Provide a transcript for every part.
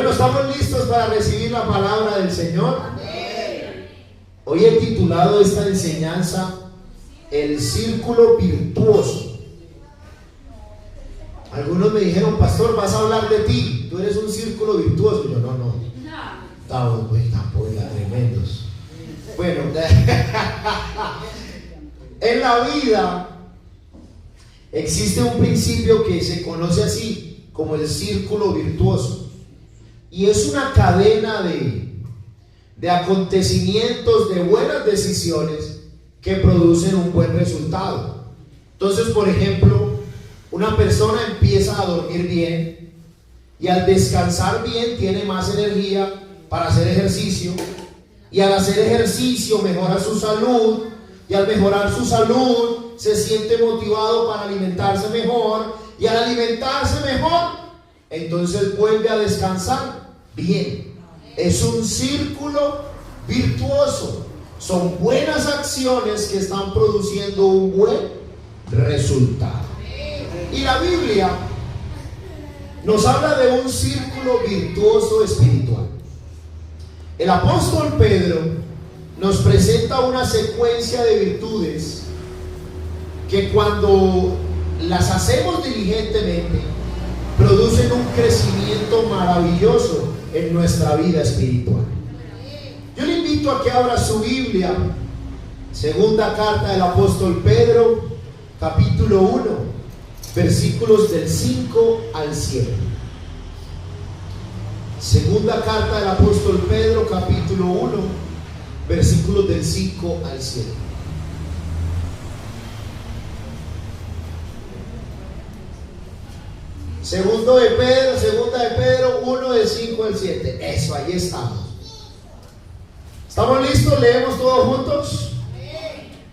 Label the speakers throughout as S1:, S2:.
S1: Bueno, ¿estamos listos para recibir la palabra del Señor? Hoy he titulado esta enseñanza El Círculo Virtuoso. Algunos me dijeron: pastor, vas a hablar de ti, tú eres un círculo virtuoso. Y yo, no. Estamos tremendos. Bueno, en la vida existe un principio que se conoce así como el círculo virtuoso, y es una cadena de acontecimientos, de buenas decisiones que producen un buen resultado. Entonces, por ejemplo, una persona empieza a dormir bien, y al descansar bien tiene más energía para hacer ejercicio, y al hacer ejercicio mejora su salud, y al mejorar su salud se siente motivado para alimentarse mejor, y al alimentarse mejor entonces vuelve a descansar bien. Es un círculo virtuoso. Son buenas acciones que están produciendo un buen resultado. Y la Biblia nos habla de un círculo virtuoso espiritual. El apóstol Pedro nos presenta una secuencia de virtudes que, cuando las hacemos diligentemente, producen un crecimiento maravilloso en nuestra vida espiritual. Yo le invito a que abra su Biblia, segunda carta del apóstol Pedro, capítulo 1, versículos del 5 al 7. Segunda carta del apóstol Pedro, capítulo 1, versículos del 5 al 7. Segunda de Pedro 1, del 5 al 7. Eso, ahí estamos. ¿Estamos listos? ¿Leemos todos juntos?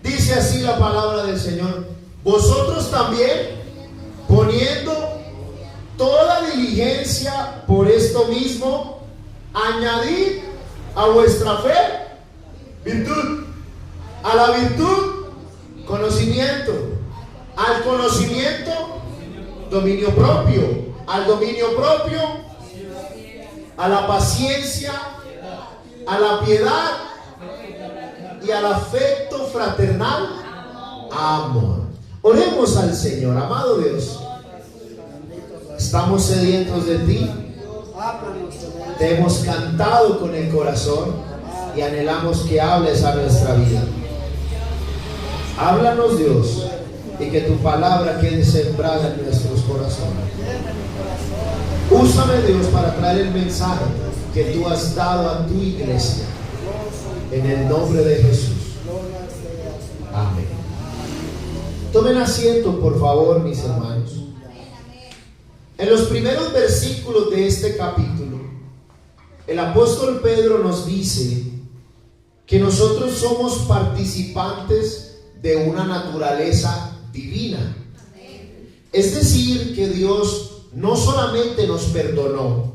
S1: Dice así la palabra del Señor: vosotros también, poniendo toda diligencia por esto mismo, añadid a vuestra fe virtud, a la virtud conocimiento, al conocimiento dominio propio, al dominio propio a la paciencia, a la piedad y al afecto fraternal, amor. Oremos al Señor. Amado Dios, estamos sedientos de ti, te hemos cantado con el corazón y anhelamos que hables a nuestra vida. Háblanos, Dios, y que tu palabra quede sembrada en nuestros corazones. Úsame, Dios, para traer el mensaje que tú has dado a tu iglesia, en el nombre de Jesús. Amén. Tomen asiento, por favor, mis hermanos. En los primeros versículos de este capítulo, el apóstol Pedro nos dice que nosotros somos participantes de una naturaleza divina. Es decir, que Dios no solamente nos perdonó,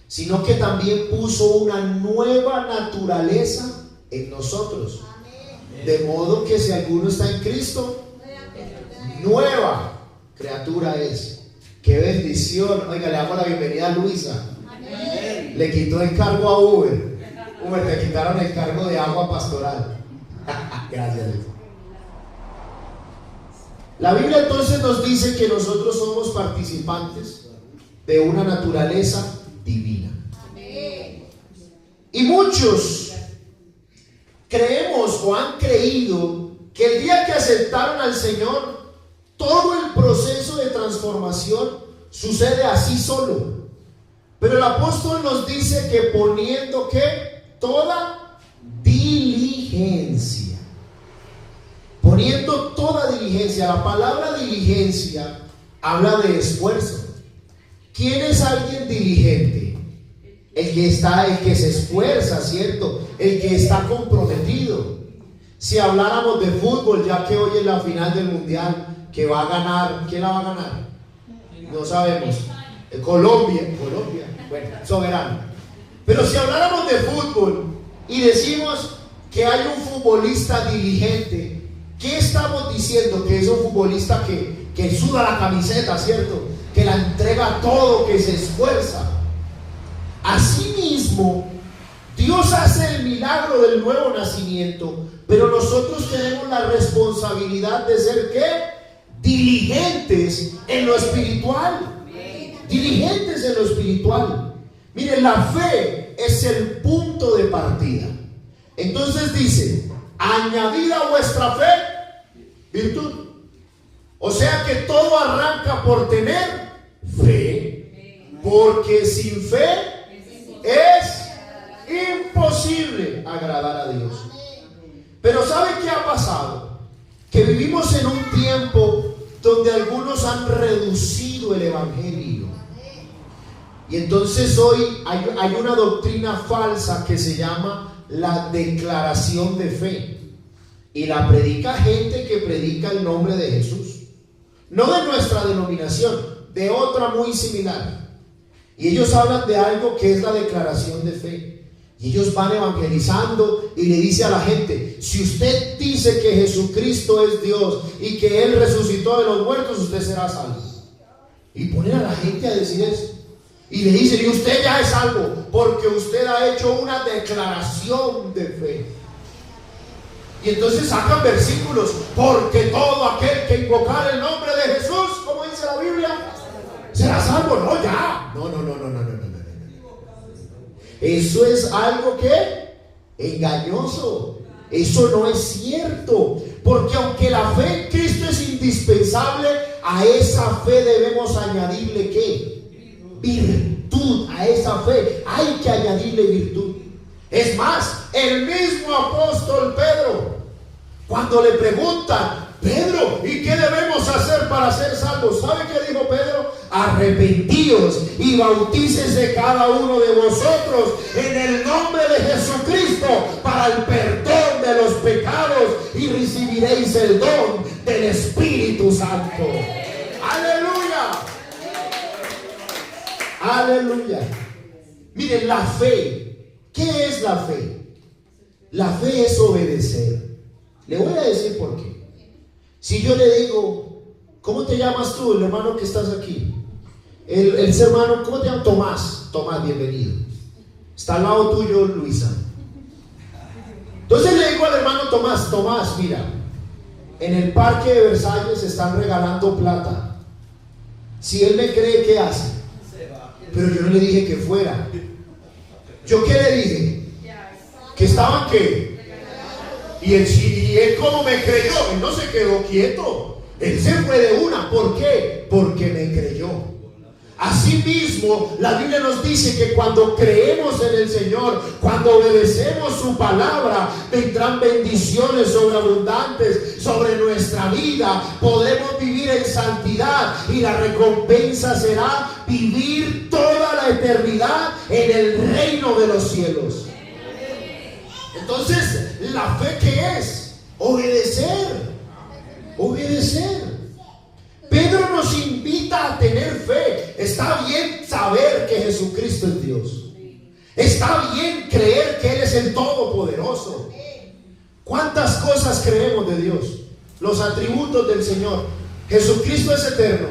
S1: sino que también puso una nueva naturaleza en nosotros. De modo que si alguno está en Cristo, nueva criatura es. ¡Qué bendición! Oiga, le damos la bienvenida a Luisa. Le quitó el cargo a Uber. Te quitaron el cargo de agua pastoral. Gracias, Luisa. La Biblia entonces nos dice que nosotros somos participantes de una naturaleza divina. Y muchos creemos o han creído que el día que aceptaron al Señor, todo el proceso de transformación sucede así solo. Pero el apóstol nos dice que poniendo ¿qué? Toda diligencia. Poniendo toda diligencia. La palabra diligencia habla de esfuerzo. ¿Quién es alguien diligente? El que se esfuerza, ¿cierto? El que está comprometido. Si habláramos de fútbol, ya que hoy es la final del mundial, que va a ganar, ¿quién la va a ganar? No sabemos. Colombia, bueno, soberano. Pero si habláramos de fútbol y decimos que hay un futbolista diligente, ¿qué estamos diciendo? Que es un futbolista que suda la camiseta, ¿cierto? Que la entrega todo, que se esfuerza. Así nuevo nacimiento, pero nosotros tenemos la responsabilidad de ser ¿qué? Diligentes en lo espiritual. Diligentes en lo espiritual. Miren, la fe es el punto de partida. Entonces dice, añadid a vuestra fe virtud. O sea que todo arranca por tener fe, porque sin fe es imposible agradar a Dios. Pero ¿sabe qué ha pasado? Que vivimos en un tiempo donde algunos han reducido el evangelio. Y entonces hoy hay una doctrina falsa que se llama la declaración de fe. Y la predica gente que predica el nombre de Jesús. No de nuestra denominación, de otra muy similar. Y ellos hablan de algo que es la declaración de fe. Y ellos van evangelizando y le dice a la gente, si usted dice que Jesucristo es Dios y que Él resucitó de los muertos, usted será salvo. Y ponen a la gente a decir eso. Y le dicen, y usted ya es salvo porque usted ha hecho una declaración de fe. Y entonces sacan versículos, porque todo aquel que invocar el nombre de Jesús, como dice la Biblia, será salvo. No, ya. No. Eso es algo que engañoso. Eso no es cierto. Porque aunque la fe en Cristo es indispensable, a esa fe debemos añadirle ¿qué? Virtud. A esa fe hay que añadirle virtud. Es más, el mismo apóstol Pedro, cuando le preguntan, Pedro, ¿y qué debemos hacer para ser salvos? ¿Sabe qué dijo Pedro? Arrepentíos y bautícese cada uno de vosotros en el nombre de Jesucristo para el perdón de los pecados y recibiréis el don del Espíritu Santo. ¡Aleluya! ¡Aleluya! Miren, la fe. ¿Qué es la fe? La fe es obedecer. Le voy a decir por qué. Si yo le digo, ¿cómo te llamas tú, el hermano que estás aquí? El hermano, ¿cómo te llamas? Tomás. Tomás, bienvenido. Está al lado tuyo Luisa. Entonces le digo al hermano Tomás, Tomás, mira, en el parque de Versalles están regalando plata. Si él me cree, ¿qué hace? Pero yo no le dije que fuera. ¿Yo qué le dije? ¿Que estaban qué? Y él como me creyó, él no se quedó quieto. Él se fue de una. ¿Por qué? Porque me creyó. Asimismo, la Biblia nos dice que cuando creemos en el Señor, cuando obedecemos su palabra, vendrán bendiciones sobreabundantes sobre nuestra vida. Podremos vivir en santidad y la recompensa será vivir toda la eternidad en el reino de los cielos. Entonces, ¿la fe qué es? Obedecer. Obedecer. Pedro nos invita a tener fe. Está bien saber que Jesucristo es Dios. Está bien creer que Él es el Todopoderoso. ¿Cuántas cosas creemos de Dios? Los atributos del Señor. Jesucristo es eterno,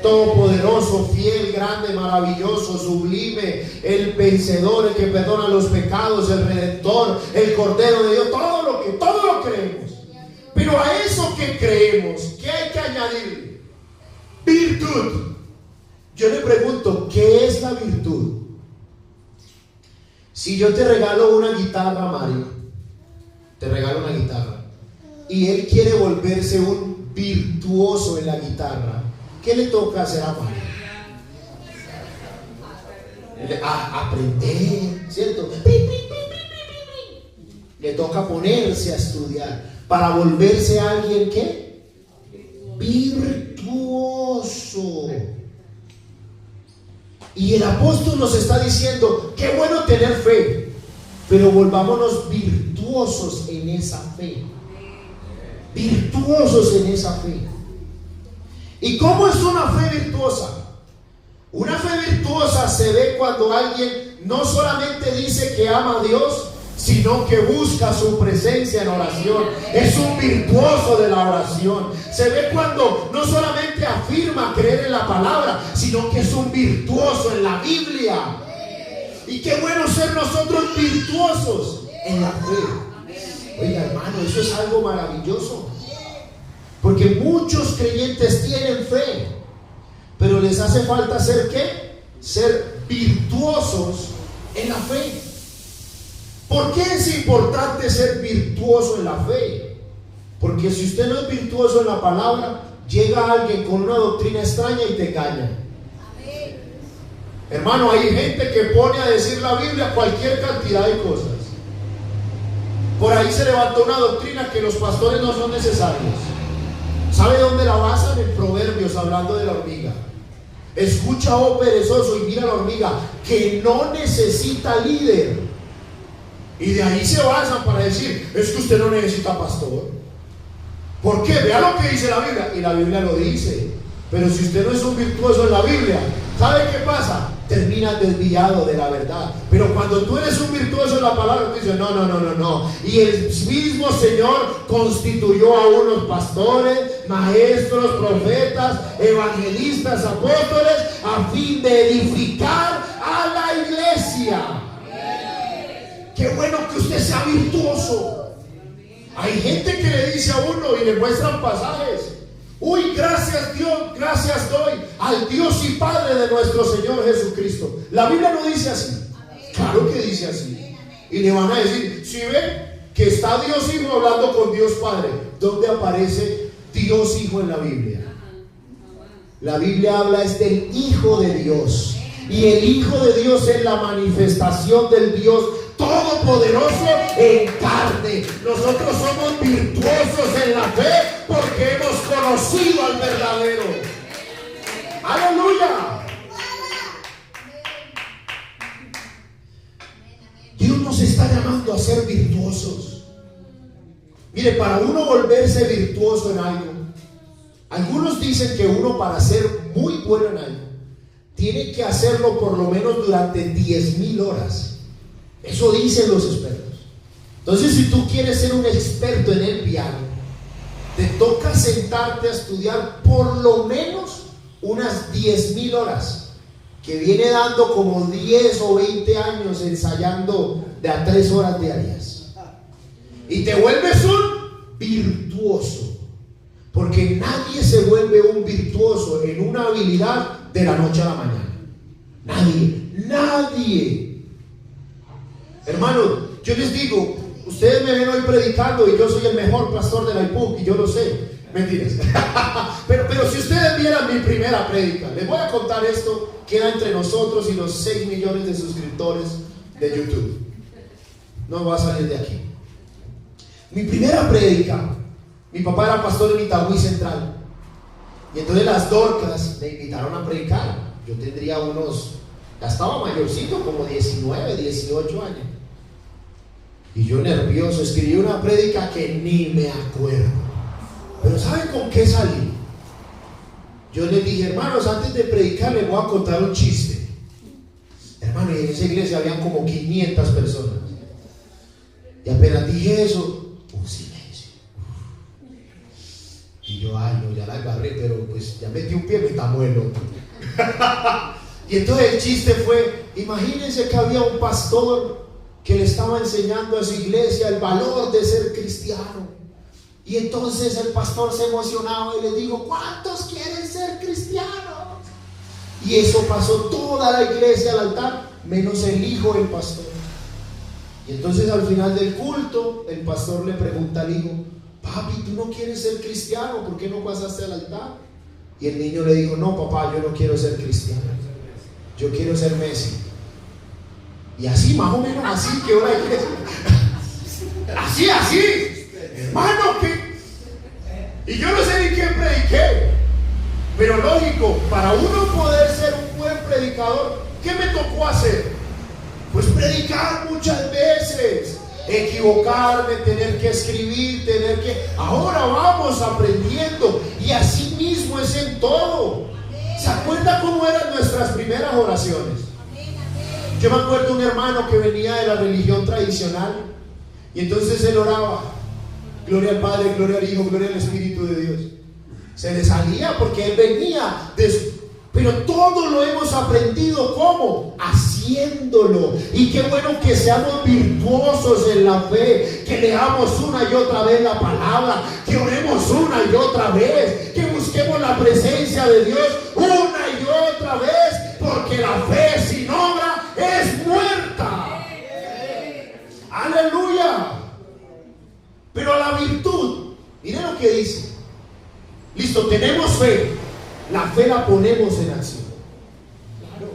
S1: todopoderoso, fiel, grande, maravilloso, sublime, el vencedor, el que perdona los pecados, el redentor, el Cordero de Dios. Todo lo creemos. Pero a eso que creemos, ¿qué hay que añadirle? Virtud. Yo le pregunto, ¿qué es la virtud? Si yo te regalo una guitarra, Mario, te regalo una guitarra, y él quiere volverse un virtuoso en la guitarra, ¿qué le toca hacer a Mario? Aprender, ¿cierto? Le toca ponerse a estudiar para volverse alguien ¿qué? Virtuoso. Y el apóstol nos está diciendo, qué bueno tener fe, pero volvámonos virtuosos en esa fe. Virtuosos en esa fe. ¿Y cómo es una fe virtuosa? Una fe virtuosa se ve cuando alguien no solamente dice que ama a Dios, sino que busca su presencia en oración. Es un virtuoso de la oración. Se ve cuando no solamente afirma creer en la palabra, sino que es un virtuoso en la Biblia. Y qué bueno ser nosotros virtuosos en la fe. Oiga, hermano, eso es algo maravilloso. Porque muchos creyentes tienen fe, pero les hace falta ser ¿qué? Ser virtuosos en la fe. ¿Por qué es importante ser virtuoso en la fe? Porque si usted no es virtuoso en la palabra, llega alguien con una doctrina extraña y te engaña. Hermano, hay gente que pone a decir la Biblia cualquier cantidad de cosas. Por ahí se levantó una doctrina que los pastores no son necesarios. ¿Sabe dónde la basan? En Proverbios, hablando de la hormiga. Escucha, oh perezoso, y mira la hormiga, que no necesita líder. Y de ahí se basan para decir, es que usted no necesita pastor. ¿Por qué? Vea lo que dice la Biblia. Y la Biblia lo dice. Pero si usted no es un virtuoso en la Biblia, ¿sabe qué pasa? Terminas desviado de la verdad. Pero cuando tú eres un virtuoso en la palabra, tú dices, no. Y el mismo Señor constituyó a unos pastores, maestros, profetas, evangelistas, apóstoles, a fin de edificar a la iglesia. Qué bueno que usted sea virtuoso. Hay gente que le dice a uno y le muestran pasajes. Uy, gracias Dios, gracias doy al Dios y Padre de nuestro Señor Jesucristo. La Biblia no dice así. Claro que dice así. Y le van a decir, si ven que está Dios Hijo hablando con Dios Padre, ¿dónde aparece Dios Hijo en la Biblia? La Biblia habla es del Hijo de Dios. Y el Hijo de Dios es la manifestación del Dios Todopoderoso en carne. Nosotros somos virtuosos en la fe porque hemos conocido al verdadero. ¡Aleluya! Dios nos está llamando a ser virtuosos. Mire, para uno volverse virtuoso en algo, algunos dicen que uno, para ser muy bueno en algo, tiene que hacerlo por lo menos durante 10,000 horas. Eso dicen los expertos. Entonces, si tú quieres ser un experto en el piano, te toca sentarte a estudiar por lo menos unas 10,000 horas, que viene dando como 10 o 20 años ensayando de a 3 horas diarias. Y te vuelves un virtuoso, porque nadie se vuelve un virtuoso en una habilidad de la noche a la mañana. Nadie. Hermano, yo les digo, ustedes me ven hoy predicando y yo soy el mejor pastor de la IPUC, y yo lo sé. Mentiras. pero si ustedes vieran mi primera prédica, les voy a contar esto, queda entre nosotros y los 6 millones de suscriptores de YouTube. No va a salir de aquí. Mi primera prédica, mi papá era pastor en Itagüí Central, y entonces las Dorcas me invitaron a predicar. Yo tendría ya estaba mayorcito, como 19, 18 años. Y yo nervioso, escribí una prédica que ni me acuerdo. Pero ¿saben con qué salí? Yo les dije, hermanos, antes de predicar les voy a contar un chiste. Hermano, y en esa iglesia habían como 500 personas. Y apenas dije eso, un silencio. Y yo, no, ya la agarré, pero pues ya metí un pie, me tamó el otro. Y entonces el chiste fue, imagínense que había un pastor que le estaba enseñando a su iglesia el valor de ser cristiano. Y entonces el pastor se emocionaba y le dijo, ¿cuántos quieren ser cristianos? Y eso pasó toda la iglesia al altar, menos el hijo del pastor. Y entonces al final del culto, el pastor le pregunta al hijo, papi, ¿tú no quieres ser cristiano? ¿Por qué no pasaste al altar? Y el niño le dijo, no papá, yo no quiero ser cristiano, yo quiero ser Messi. Y así, más o menos así quedó la iglesia. Así, hermano, que... Y yo no sé ni qué prediqué, pero lógico, para uno poder ser un buen predicador, ¿qué me tocó hacer? Pues predicar muchas veces, equivocarme, tener que escribir, ahora vamos aprendiendo, y así mismo es en todo. ¿Se acuerda cómo eran nuestras primeras oraciones? Yo me acuerdo de un hermano que venía de la religión tradicional, y entonces él oraba, gloria al Padre, gloria al Hijo, gloria al Espíritu de Dios. Se le salía porque él venía de Pero todo lo hemos aprendido, ¿cómo? Haciéndolo. Y qué bueno que seamos virtuosos en la fe, que leamos una y otra vez la palabra, que oremos una y otra vez, que busquemos la presencia de Dios una y otra vez, porque la fe sin obra es muerta. Aleluya. Pero la virtud, miren lo que dice. Listo, tenemos fe. La fe la ponemos en acción. Claro.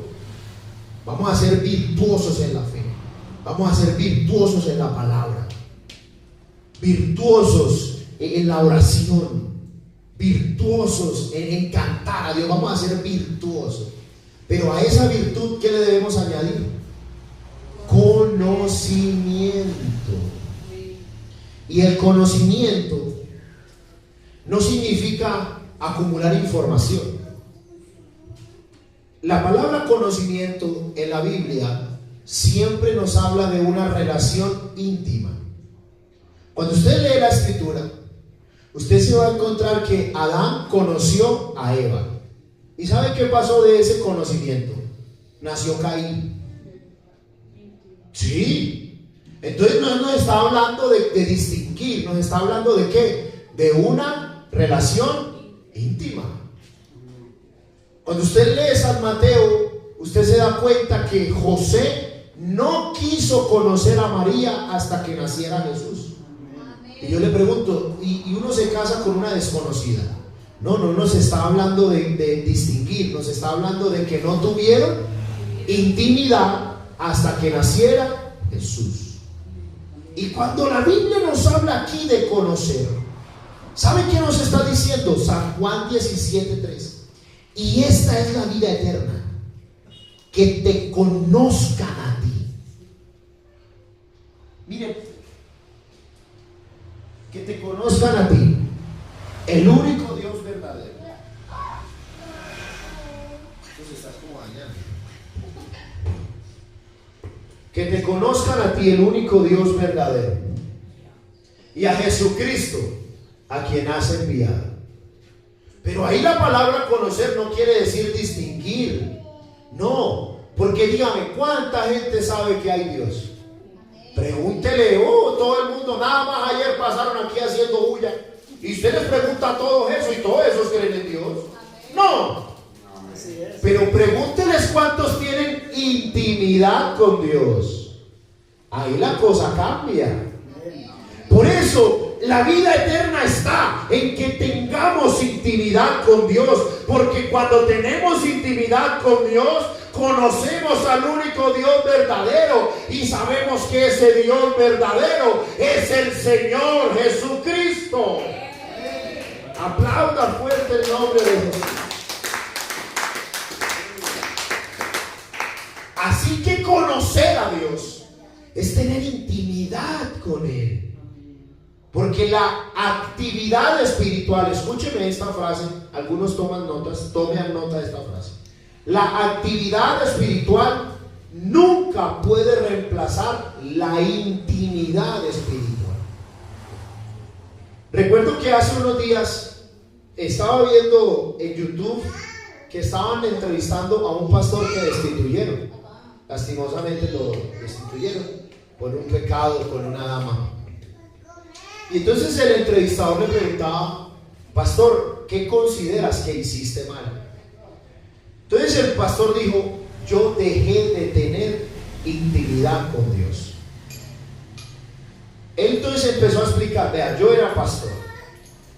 S1: Vamos a ser virtuosos en la fe. Vamos a ser virtuosos en la palabra. Virtuosos en la oración. Virtuosos en cantar a Dios. Vamos a ser virtuosos. Pero a esa virtud, ¿qué le debemos añadir? Conocimiento. Y el conocimiento no significa acumular información. La palabra conocimiento en la Biblia siempre nos habla de una relación íntima. Cuando usted lee la escritura, usted se va a encontrar que Adán conoció a Eva. ¿Y sabe qué pasó de ese conocimiento? Nació Caín. Sí. Entonces no nos está hablando de distinguir, nos está hablando de ¿qué? De una relación íntima. Cuando usted lee San Mateo, usted se da cuenta que José no quiso conocer a María hasta que naciera Jesús. Y yo le pregunto, ¿y uno se casa con una desconocida? No nos está hablando de distinguir, nos está hablando de que no tuvieron intimidad hasta que naciera Jesús. Y cuando la Biblia nos habla aquí de conocer, ¿sabe qué nos está diciendo? San Juan 17:3. Y esta es la vida eterna, que te conozcan a ti. Miren, que te conozcan a ti, el único Dios verdadero. Entonces estás como dañando. Que te conozcan a ti, el único Dios verdadero, y a Jesucristo, a quien has enviado. Pero ahí la palabra conocer no quiere decir distinguir. No, porque dígame, ¿cuánta gente sabe que hay Dios? Pregúntele, todo el mundo, nada más ayer pasaron aquí haciendo bulla. Y usted les pregunta a todos eso, y todos esos creen en Dios. No. Pero pregúnteles cuántos tienen intimidad con Dios. Ahí la cosa cambia. Por eso la vida eterna está en que tengamos intimidad con Dios, porque cuando tenemos intimidad con Dios, conocemos al único Dios verdadero y sabemos que ese Dios verdadero es el Señor Jesucristo. Aplauda fuerte el nombre de Jesús. Así que conocer a Dios es tener intimidad con Él. Porque la actividad espiritual, escúcheme esta frase, algunos toman notas, tomen nota de esta frase. La actividad espiritual nunca puede reemplazar la intimidad espiritual. Recuerdo que hace unos días estaba viendo en YouTube que estaban entrevistando a un pastor que destituyeron. Lastimosamente lo destituyeron por un pecado con una dama. Y entonces el entrevistador le preguntaba: pastor, ¿qué consideras que hiciste mal? Entonces el pastor dijo: yo dejé de tener intimidad con Dios. Él entonces empezó a explicar: vea, yo era pastor,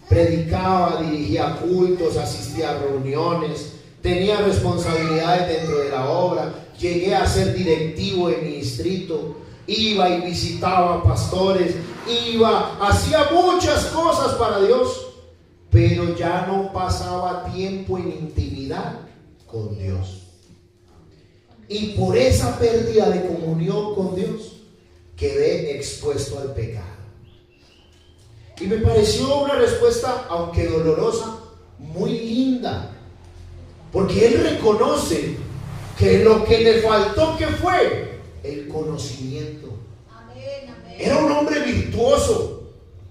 S1: predicaba, dirigía cultos, asistía a reuniones, tenía responsabilidades dentro de la obra, llegué a ser directivo en mi distrito, iba y visitaba pastores, hacía muchas cosas para Dios, pero ya no pasaba tiempo en intimidad con Dios. Y por esa pérdida de comunión con Dios, quedé expuesto al pecado. Y me pareció una respuesta, aunque dolorosa, muy linda, porque él reconoce que lo que le faltó, ¿qué fue? El conocimiento. Era un hombre virtuoso.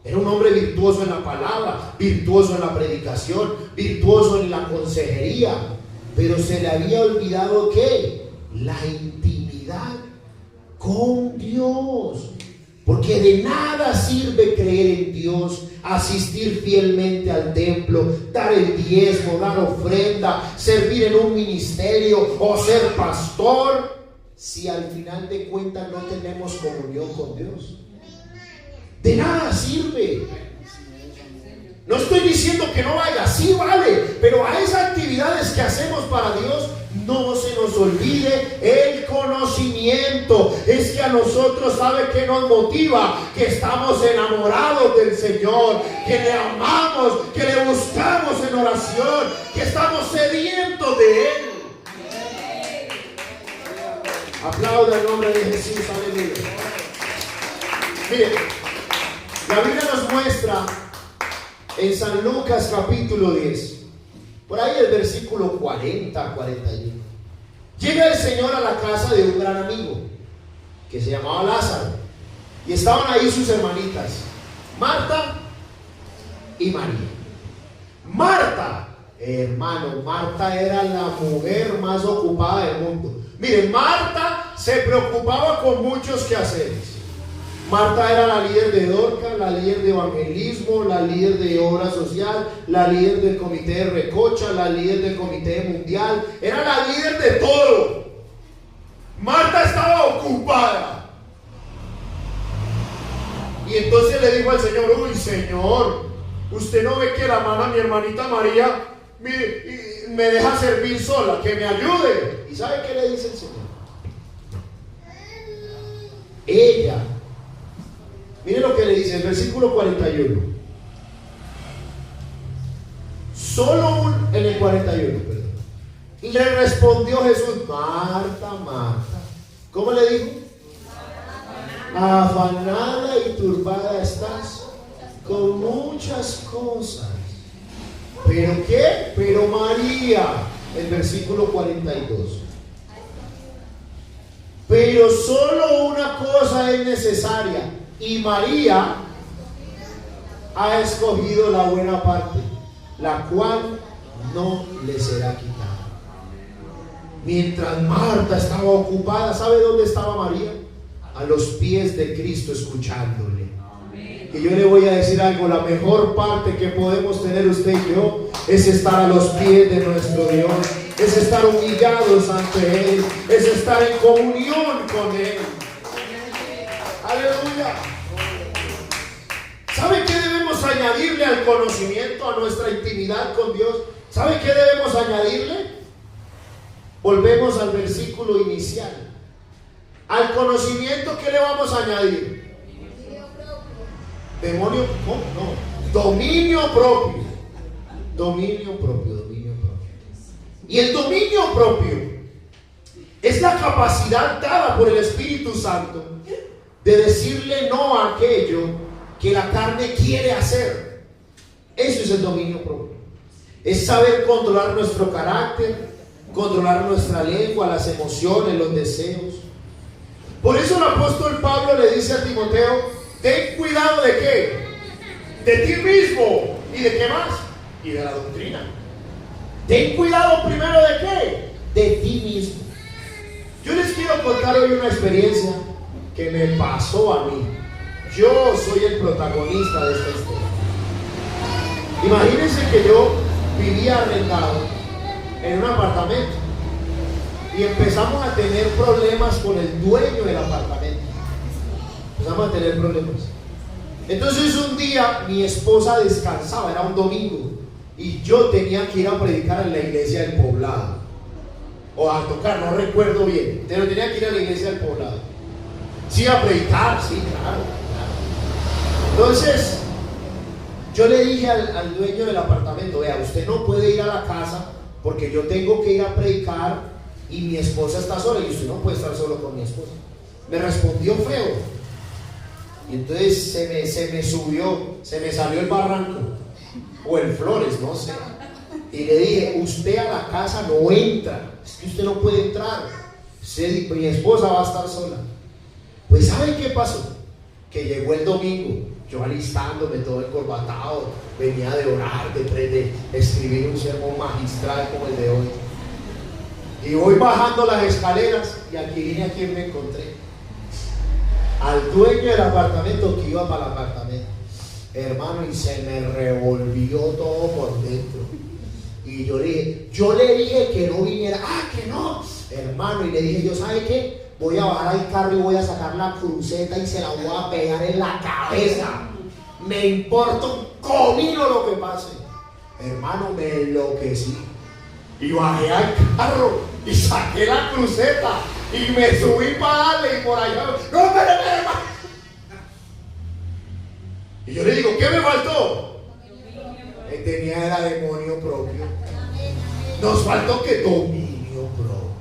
S1: Era un hombre virtuoso en la palabra, virtuoso en la predicación, virtuoso en la consejería. pero se le había olvidado ¿qué? La intimidad con Dios. Porque de nada sirve creer en Dios, asistir fielmente al templo, dar el diezmo, dar ofrenda, servir en un ministerio o ser pastor, si al final de cuentas no tenemos comunión con Dios. De nada sirve. No estoy diciendo que no vaya, sí vale, pero a esas actividades que hacemos para Dios no se nos olvide el conocimiento. Es que a nosotros, ¿sabe qué nos motiva? Que estamos enamorados del Señor, que le amamos, que le buscamos en oración, que estamos sedientos de Él. Aplauda el nombre de Jesús, aleluya. Mire, la Biblia nos muestra en San Lucas capítulo 10, por ahí el versículo 40, 41. Llega el Señor a la casa de un gran amigo que se llamaba Lázaro, y estaban ahí sus hermanitas, Marta y María. Marta, hermano, Marta era la mujer más ocupada del mundo. Miren, Marta se preocupaba con muchos quehaceres. Marta era la líder de Dorcas, la líder de evangelismo, la líder de obra social, la líder del comité de recocha, la líder del comité mundial. Era la líder de todo. Marta estaba ocupada. Y entonces le dijo al Señor: uy, Señor, usted no ve que la hermana, mi hermanita María, me deja servir sola, que me ayude. ¿Y sabe qué le dice el Señor? Ella, mire lo que le dice el versículo 41. En el 41, perdón. Le respondió Jesús: Marta, Marta. ¿Cómo le dijo? Afanada y turbada estás con muchas cosas. ¿Pero qué? Pero María, el versículo 42. Pero solo una cosa es necesaria, y María ha escogido la buena parte, la cual no le será quitada. Mientras Marta estaba ocupada, ¿sabe dónde estaba María? A los pies de Cristo, escuchándole. Y yo le voy a decir algo: la mejor parte que podemos tener usted y yo es estar a los pies de nuestro Dios, es estar humillados ante Él, es estar en comunión con Él. Aleluya. ¿Sabe qué debemos añadirle al conocimiento, a nuestra intimidad con Dios? ¿Sabe qué debemos añadirle? Volvemos al versículo inicial. Al conocimiento, ¿qué le vamos a añadir? Demonio, no, dominio propio. Dominio propio, dominio propio. Y el dominio propio es la capacidad dada por el Espíritu Santo de decirle no a aquello que la carne quiere hacer. Eso es el dominio propio. Es saber controlar nuestro carácter, controlar nuestra lengua, las emociones, los deseos. Por eso el apóstol Pablo le dice a Timoteo: ten cuidado ¿de qué? De ti mismo. ¿Y de qué más? Y de la doctrina. Ten cuidado primero ¿de qué? De ti mismo. Yo les quiero contar hoy una experiencia que me pasó a mí. Yo soy el protagonista de esta historia. Imagínense que yo vivía arrendado en un apartamento y empezamos a tener problemas con el dueño del apartamento. Empezamos a tener problemas. Entonces un día mi esposa descansaba, era un domingo, y yo tenía que ir a predicar en la iglesia del poblado, o a tocar, no recuerdo bien, pero tenía que ir a la iglesia del poblado. Sí, a predicar, sí, claro. Entonces yo le dije al dueño del apartamento: vea, usted no puede ir a la casa porque yo tengo que ir a predicar y mi esposa está sola, y usted no puede estar solo con mi esposa. Me respondió feo, y entonces se me subió, se me salió el barranco o el Flores, no sé, y le dije: usted a la casa no entra, es que usted no puede entrar, mi esposa va a estar sola. Pues ¿saben qué pasó? Que llegó el domingo, yo alistándome todo encorbatado, venía de orar, de escribir un sermón magistral como el de hoy. Y voy bajando las escaleras y aquí vine a quien me encontré. Al dueño del apartamento que iba para el apartamento. Hermano, y se me revolvió todo por dentro. Y yo le dije que no viniera. Ah, que no, hermano. Y le dije yo, ¿sabe qué? Voy a bajar al carro y voy a sacar la cruceta y se la voy a pegar en la cabeza. Me importa un comino lo que pase. Hermano, me enloquecí. Y bajé al carro y saqué la cruceta y me subí para darle y por allá. ¡No, espérame! Y yo le digo, ¿qué me faltó? Él tenía era demonio propio. Nos faltó que dominio propio.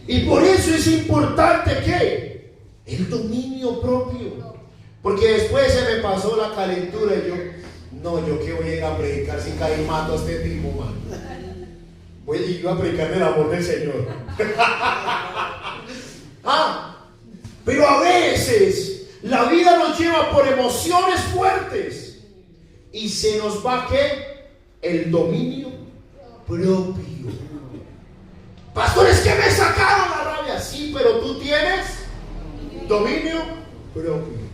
S1: Y por eso es importante que el dominio propio. Porque después se me pasó la calentura y yo, no, yo qué voy a ir a predicar si caí mato a este tipo, man. Voy a ir a predicar del amor del Señor. Pero a veces la vida nos lleva por emociones fuertes y se nos va ¿qué? El dominio propio. Pastor, es que me sacaron la rabia. Sí, pero tú tienes dominio propio.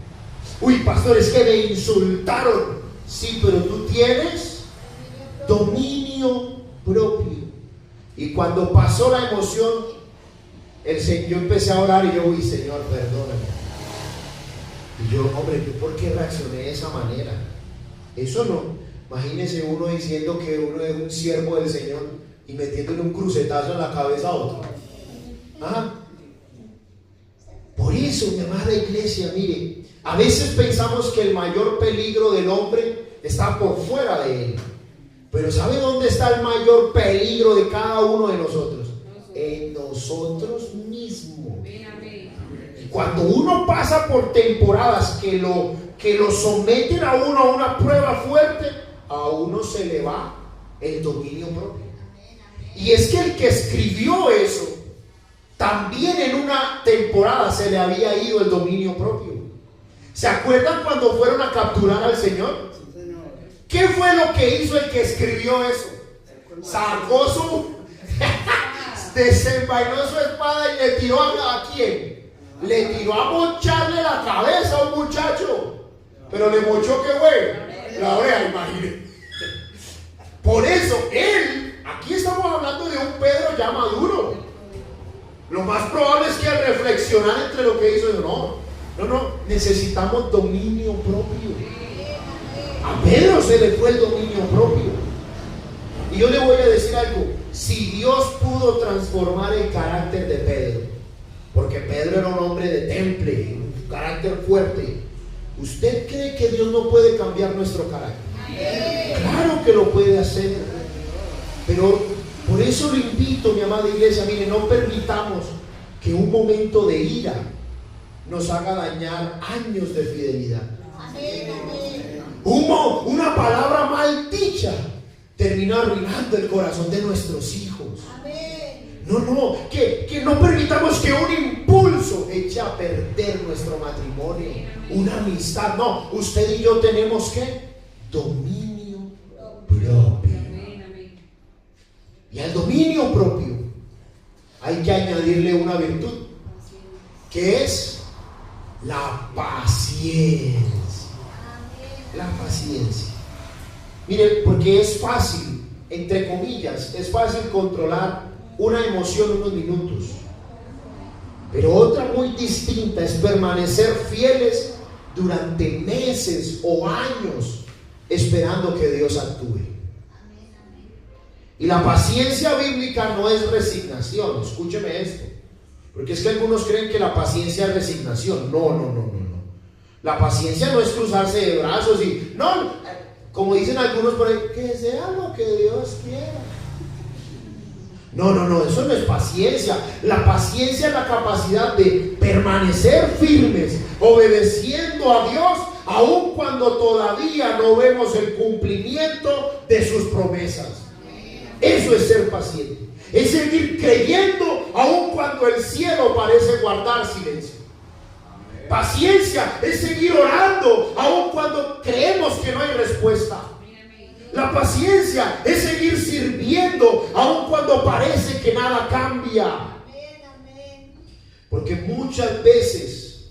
S1: Uy, pastor, es que me insultaron. Sí, pero tú tienes dominio propio. Y cuando pasó la emoción, yo empecé a orar y yo, uy, Señor, perdóname. Y yo, hombre, ¿yo por qué reaccioné de esa manera? Eso no. Imagínese uno diciendo que uno es un siervo del Señor y metiéndole un crucetazo en la cabeza a otro. Por eso, mi amada iglesia, mire, a veces pensamos que el mayor peligro del hombre está por fuera de él. Pero ¿sabe dónde está el mayor peligro de cada uno de nosotros? En nosotros mismos. Y cuando uno pasa por temporadas que lo someten a uno a una prueba fuerte, a uno se le va el dominio propio. Y es que el que escribió eso, también en una temporada se le había ido el dominio propio. ¿Se acuerdan cuando fueron a capturar al Señor? ¿Qué fue lo que hizo el que escribió eso? Sacó desenvainó su espada y le tiró ¿a quién? Le tiró a mocharle la cabeza a un muchacho. Pero le mochó, ¿qué güey? La oreja, imagínate. Por eso aquí estamos hablando de un Pedro ya maduro. Lo más probable es que al reflexionar entre lo que hizo, no, necesitamos dominio propio. A Pedro se le fue el dominio propio. Y yo le voy a decir algo. Si Dios pudo transformar el carácter de Pedro, porque Pedro era un hombre de temple, un carácter fuerte, ¿usted cree que Dios no puede cambiar nuestro carácter? Claro que lo puede hacer. Pero por eso lo invito, mi amada iglesia, mire, no permitamos que un momento de ira nos haga dañar años de fidelidad. Una palabra mal dicha termina arruinando el corazón de nuestros hijos. Que no permitamos que un impulso eche a perder nuestro matrimonio, una amistad. No, usted y yo tenemos que dominio propio. Y al dominio propio hay que añadirle una virtud, que es la paciencia. La paciencia. Mire, porque es fácil, entre comillas, es fácil controlar una emoción unos minutos. Pero otra muy distinta es permanecer fieles durante meses o años esperando que Dios actúe. Y la paciencia bíblica no es resignación. Escúcheme esto, porque es que algunos creen que la paciencia es resignación. No. La paciencia no es cruzarse de brazos y no, como dicen algunos por ahí, que sea lo que Dios quiera. No, eso no es paciencia. La paciencia es la capacidad de permanecer firmes, obedeciendo a Dios, aun cuando todavía no vemos el cumplimiento de sus promesas. Eso es ser paciente. Es seguir creyendo aun cuando el cielo parece guardar silencio. Paciencia es seguir orando aun cuando creemos que no hay respuesta. La paciencia es seguir sirviendo aun cuando parece que nada cambia. Porque muchas veces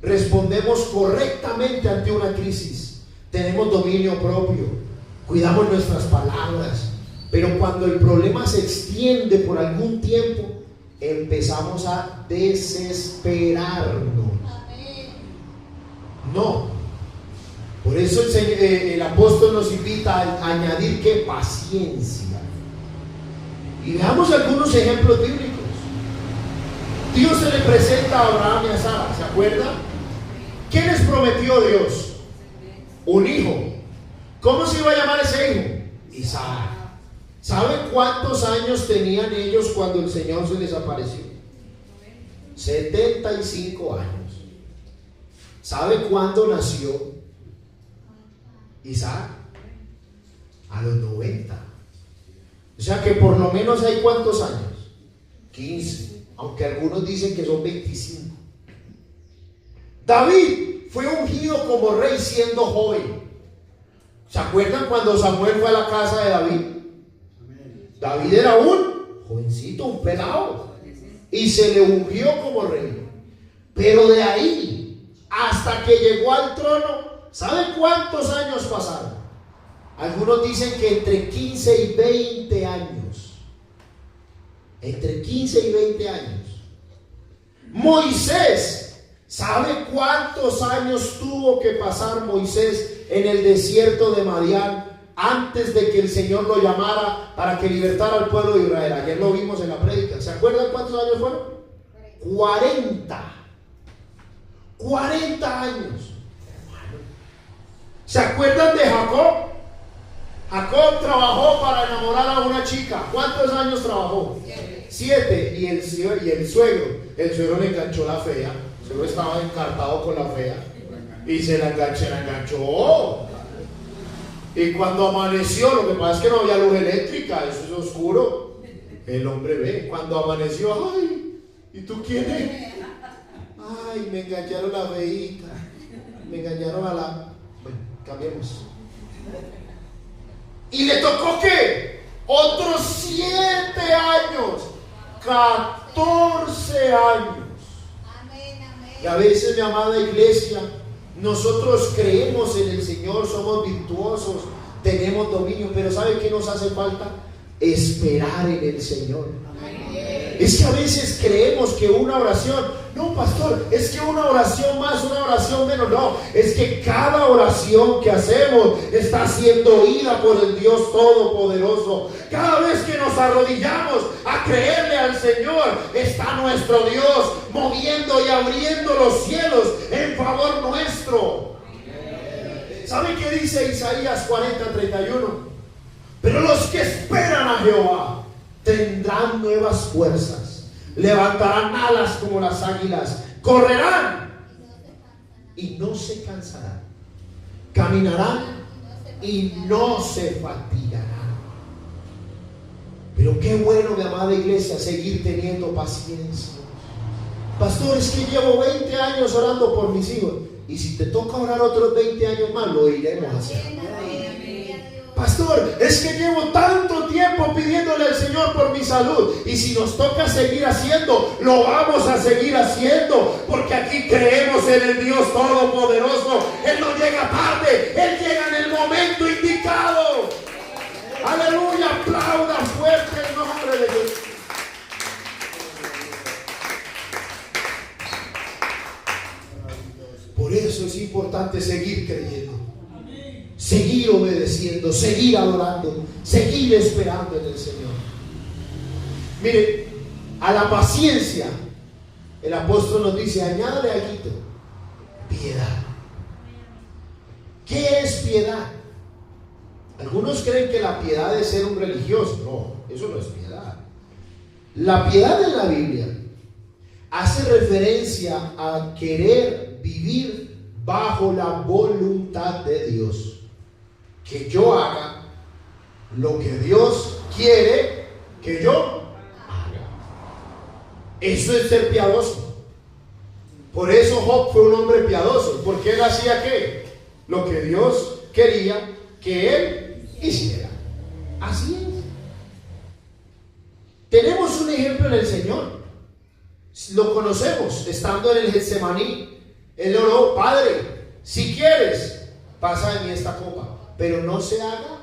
S1: respondemos correctamente ante una crisis. Tenemos dominio propio, cuidamos nuestras palabras, pero cuando el problema se extiende por algún tiempo, empezamos a desesperarnos. No. Por eso el apóstol nos invita a añadir que paciencia. Y veamos algunos ejemplos bíblicos. Dios se le presenta a Abraham y a Sara, ¿se acuerdan? ¿Qué les prometió Dios? Un hijo. ¿Cómo se iba a llamar ese hijo? Isaac. ¿Saben cuántos años tenían ellos cuando el Señor se les apareció? 75 años. ¿Sabe cuándo nació Isaac? A los 90. O sea que por lo menos hay ¿cuántos años? 15. Aunque algunos dicen que son 25. David fue ungido como rey siendo joven. ¿Se acuerdan cuando Samuel fue a la casa de David? David era un jovencito, un pelado, y se le ungió como rey. Pero de ahí hasta que llegó al trono, ¿saben cuántos años pasaron? Algunos dicen que entre 15 y 20 años. Entre 15 y 20 años. Moisés, ¿sabe cuántos años tuvo que pasar Moisés en el desierto de Madián antes de que el Señor lo llamara para que libertara al pueblo de Israel? Ayer lo vimos en la prédica. ¿Se acuerdan cuántos años fueron? 40. 40 años. ¿Se acuerdan de Jacob? Jacob trabajó para enamorar a una chica. ¿Cuántos años trabajó? 7. Y el suegro le enganchó la fea. El suegro estaba encartado con la fea y se la enganchó. Y cuando amaneció, lo que pasa es que no había luz eléctrica, eso es oscuro. El hombre ve, cuando amaneció, ay, ¿y tú quién eres? Ay, me engancharon la feita, me engañaron a la... Bueno, cambiemos. Y le tocó ¿qué? Otros 7 años, 14 años. Y a veces, mi amada iglesia, nosotros creemos en el Señor, somos virtuosos, tenemos dominio, pero ¿sabe qué nos hace falta? Esperar en el Señor. Es que a veces creemos que una oración, no pastor, es que una oración más, una oración menos, no, es que cada oración que hacemos está siendo oída por el Dios Todopoderoso. Cada vez que nos arrodillamos a creerle al Señor, está nuestro Dios moviendo y abriendo los cielos en favor nuestro. ¿Sabe qué dice Isaías 40:31? Pero los que esperan a Jehová tendrán nuevas fuerzas, levantarán alas como las águilas, correrán y no se cansarán, caminarán y no se fatigarán. Pero qué bueno, mi amada iglesia, seguir teniendo paciencia. Pastor, es que llevo 20 años orando por mis hijos, y si te toca orar otros 20 años más, lo iremos a hacer. Pastor, es que llevo tanto tiempo pidiéndole al Señor por mi salud, y si nos toca seguir haciendo, lo vamos a seguir haciendo, porque aquí creemos en el Dios Todopoderoso. Él no llega tarde, Él llega en el momento indicado. Aleluya, aplauda fuerte el nombre de Dios. Por eso es importante seguir creyendo, seguir obedeciendo, seguir adorando, seguir esperando en el Señor. Mire, a la paciencia el apóstol nos dice, añádale algo: piedad. ¿Qué es piedad? Algunos creen que la piedad es ser un religioso. No, eso no es piedad. La piedad en la Biblia hace referencia a querer vivir bajo la voluntad de Dios. Que yo haga lo que Dios quiere que yo haga. Eso es ser piadoso. Por eso Job fue un hombre piadoso, porque él hacía ¿qué? Lo que Dios quería que él Y si era. Así es. Tenemos un ejemplo en el Señor. Lo conocemos, estando en el Getsemaní. Él oró: Padre, si quieres, pasa de mí esta copa, pero no se haga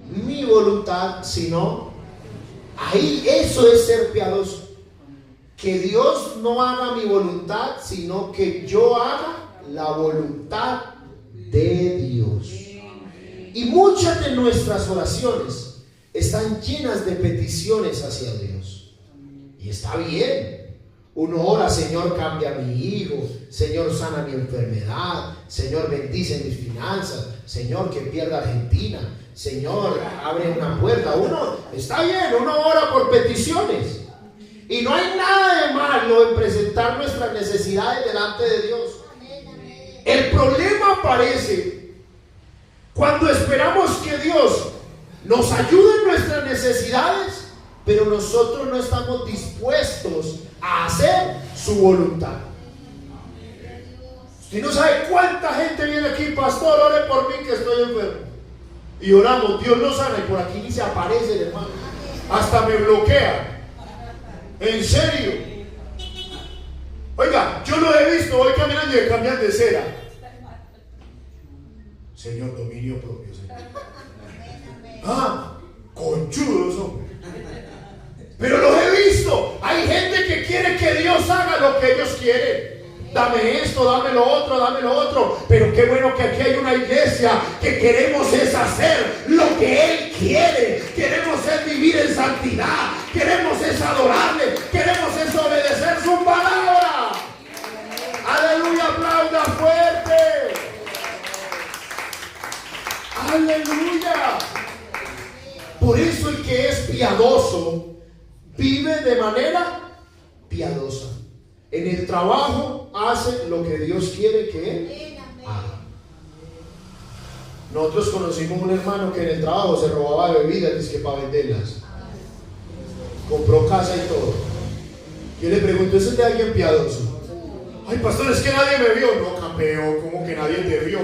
S1: mi voluntad, sino... Ahí eso es ser piadoso. Que Dios no haga mi voluntad, sino que yo haga la voluntad de Dios. Y muchas de nuestras oraciones están llenas de peticiones hacia Dios. Y está bien. Uno ora: Señor, cambia a mi hijo, Señor, sana mi enfermedad, Señor, bendice mis finanzas, Señor, que pierda Argentina, Señor, abre una puerta. Uno, está bien, uno ora por peticiones. Y no hay nada de malo en presentar nuestras necesidades delante de Dios. El problema aparece cuando esperamos que Dios nos ayude en nuestras necesidades, pero nosotros no estamos dispuestos a hacer su voluntad. Usted no sabe cuánta gente viene aquí: pastor, ore por mí que estoy enfermo. Y oramos, Dios lo sana, y por aquí ni se aparece el hermano. Hasta me bloquea. En serio. Oiga, yo lo he visto, voy caminando y cambian de cera. Señor, dominio propio, Señor. Conchudos, hombre. Pero los he visto. Hay gente que quiere que Dios haga lo que ellos quieren. Dame esto, dame lo otro, dame lo otro. Pero qué bueno que aquí hay una iglesia que queremos es hacer lo que Él quiere. Queremos es vivir en santidad. Queremos es adorarle. Queremos es obedecer su palabra. Aleluya, aplauda fuerte. Aleluya. Por eso el que es piadoso vive de manera piadosa. En el trabajo hace lo que Dios quiere que él haga. Nosotros conocimos un hermano que en el trabajo se robaba bebidas, dice que para venderlas. Compró casa y todo. Yo le pregunto: ¿eso es de alguien piadoso? Ay, pastor, es que nadie me vio. No, campeón, ¿cómo que nadie te vio?